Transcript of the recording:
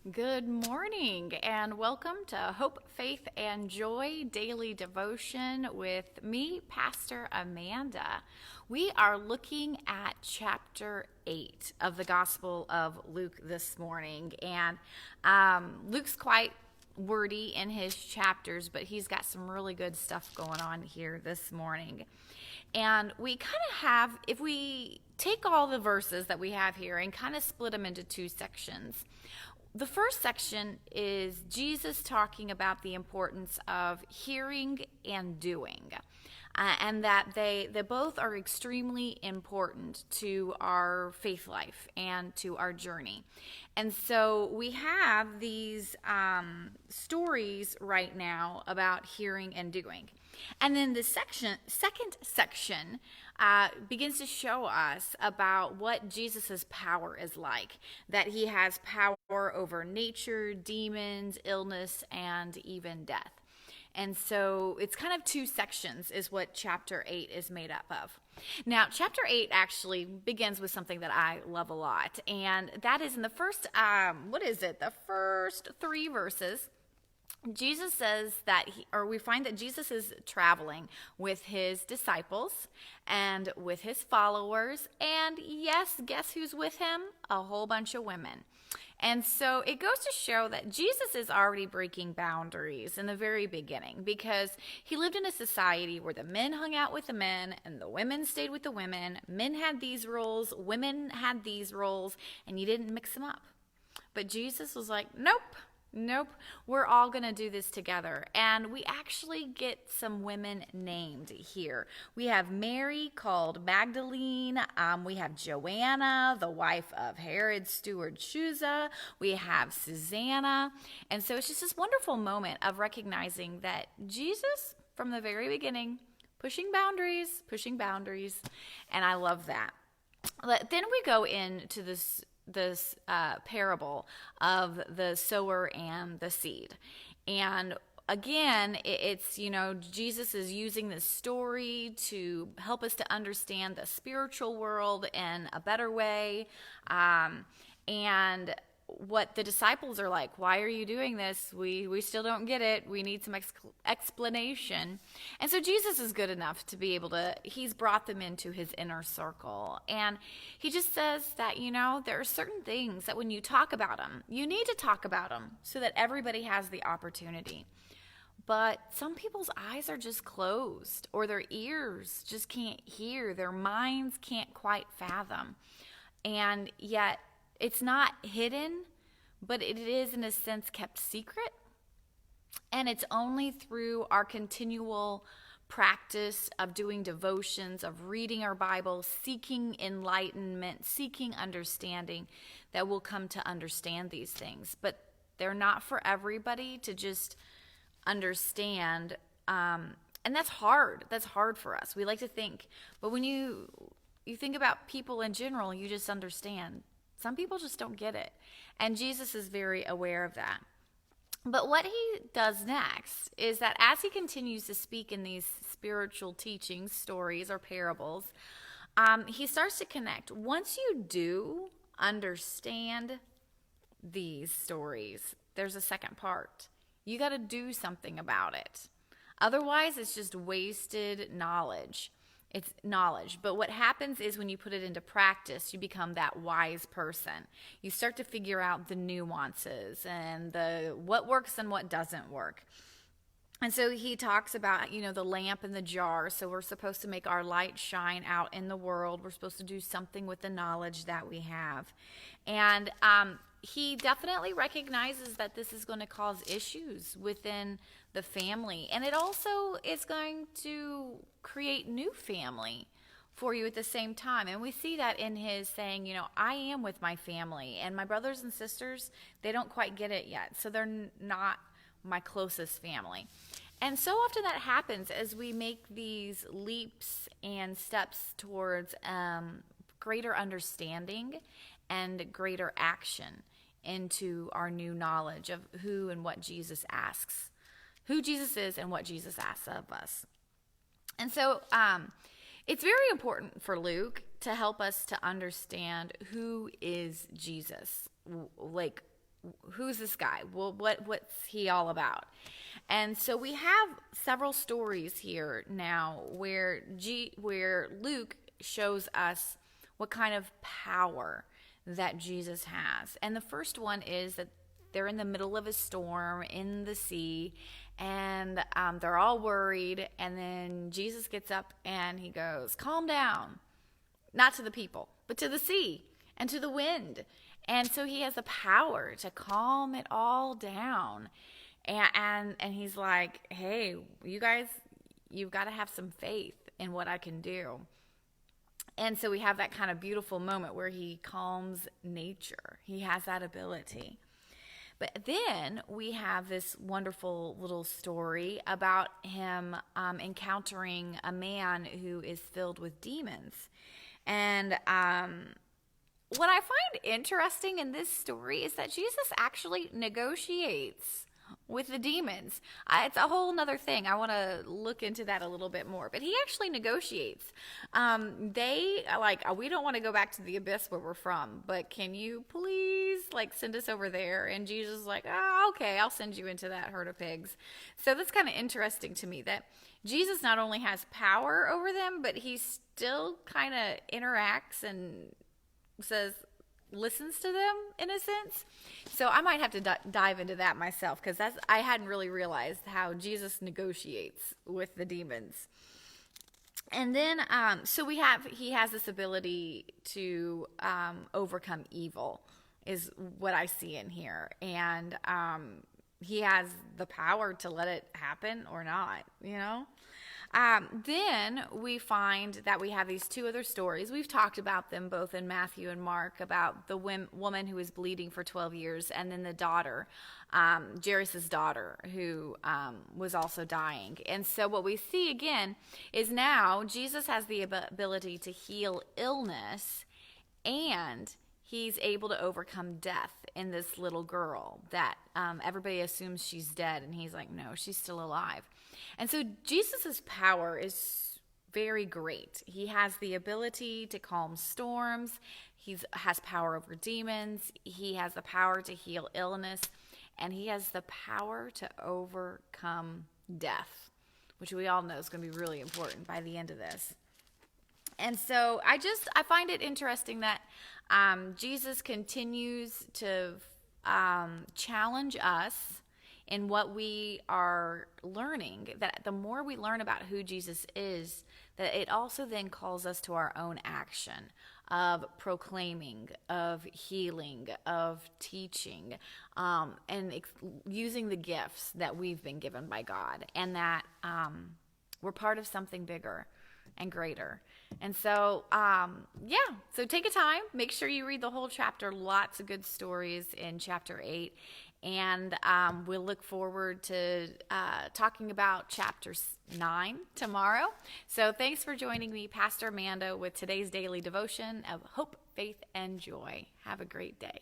Good morning and welcome to Hope, Faith, and Joy Daily Devotion with me, Pastor Amanda. We are looking at chapter 8 of the Gospel of Luke this morning. And Luke's quite wordy in his chapters, but he's got some really good stuff going on here this morning. And we kind of have, if we take all the verses that we have here and kind of split them into two sections, the first section is Jesus talking about the importance of hearing and doing, and that they both are extremely important to our faith life and to our journey. And so we have these stories right now about hearing and doing. And then the second section begins to show us about what Jesus's power is like, that he has power over nature, demons, illness, and even death. And so it's kind of two sections is what chapter 8 is made up of. Now, chapter 8 actually begins with something that I love a lot, and that is in the first, the first 3 verses. Jesus says that we find that Jesus is traveling with his disciples and with his followers. And yes, guess who's with him? A whole bunch of women. And so it goes to show that Jesus is already breaking boundaries in the very beginning, because he lived in a society where the men hung out with the men and the women stayed with the women. Men had these roles, women had these roles, and you didn't mix them up. But Jesus was like, Nope, we're all going to do this together. And we actually get some women named here. We have Mary, called Magdalene. We have Joanna, the wife of Herod's steward Chuza. We have Susanna. And so it's just this wonderful moment of recognizing that Jesus, from the very beginning, pushing boundaries. And I love that. Then we go into this parable of the sower and the seed. And again, it's, Jesus is using this story to help us to understand the spiritual world in a better way. And what the disciples are like, why are you doing this? We still don't get it. We need some explanation. And so Jesus is good enough to be able to, he's brought them into his inner circle. And he just says that, there are certain things that when you talk about them, you need to talk about them so that everybody has the opportunity. But some people's eyes are just closed, or their ears just can't hear. Their minds can't quite fathom. And yet, it's not hidden, but it is in a sense kept secret. And it's only through our continual practice of doing devotions, of reading our Bible, seeking enlightenment, seeking understanding, that we'll come to understand these things. But they're not for everybody to just understand. And that's hard. That's hard for us. We like to think. But when you think about people in general, you just understand. Some people just don't get it. And Jesus is very aware of that. But what he does next is that as he continues to speak in these spiritual teachings, stories, or parables, he starts to connect. Once you do understand these stories, there's a second part. You got to do something about it. Otherwise, it's just wasted knowledge. It's knowledge. But what happens is when you put it into practice, you become that wise person. You start to figure out the nuances and what works and what doesn't work. And so he talks about, the lamp and the jar. So we're supposed to make our light shine out in the world. We're supposed to do something with the knowledge that we have. And he definitely recognizes that this is going to cause issues within the family. And it also is going to create new family for you at the same time. And we see that in his saying, I am with my family. And my brothers and sisters, they don't quite get it yet. So they're not my closest family. And so often that happens as we make these leaps and steps towards greater understanding and greater action into our new knowledge of who and what Jesus asks, who Jesus is and what Jesus asks of us. And so it's very important for Luke to help us to understand who is Jesus, like who's this guy? Well, what's he all about? And so we have several stories here now where Luke shows us what kind of power that Jesus has. And the first one is that they're in the middle of a storm in the sea, and they're all worried. And then Jesus gets up and he goes, "Calm down." Not to the people, but to the sea and to the wind. And so he has the power to calm it all down. And he's like, "Hey, you guys, you've got to have some faith in what I can do." And so we have that kind of beautiful moment where he calms nature. He has that ability. But then we have this wonderful little story about him encountering a man who is filled with demons. And what I find interesting in this story is that Jesus actually negotiates with the demons. It's a whole nother thing. I want to look into that a little bit more. But he actually negotiates. They are like, "We don't want to go back to the abyss where we're from, but can you please send us over there?" And Jesus is like, "Oh, okay, I'll send you into that herd of pigs." So that's kind of interesting to me that Jesus not only has power over them, but he still kind of interacts and listens to them in a sense. So I might have to dive into that myself, because I hadn't really realized how Jesus negotiates with the demons. And then so he has this ability to overcome evil is what I see in here. And he has the power to let it happen or not, Then we find that we have these two other stories. We've talked about them both in Matthew and Mark, about the woman who was bleeding for 12 years, and then the daughter, Jairus' daughter, who was also dying. And so what we see again is now Jesus has the ability to heal illness, and he's able to overcome death in this little girl that everybody assumes she's dead, and he's like, "No, she's still alive." And so Jesus' power is very great. He has the ability to calm storms. He has power over demons. He has the power to heal illness. And he has the power to overcome death, which we all know is going to be really important by the end of this. And so I find it interesting that Jesus continues to challenge us in what we are learning, that the more we learn about who Jesus is, that it also then calls us to our own action of proclaiming, of healing, of teaching, and using the gifts that we've been given by God, and that we're part of something bigger and greater. And so, so take a time, make sure you read the whole chapter. Lots of good stories in chapter 8. And we'll look forward to talking about chapter 9 tomorrow. So thanks for joining me, Pastor Amanda, with today's daily devotion of hope, faith, and joy. Have a great day.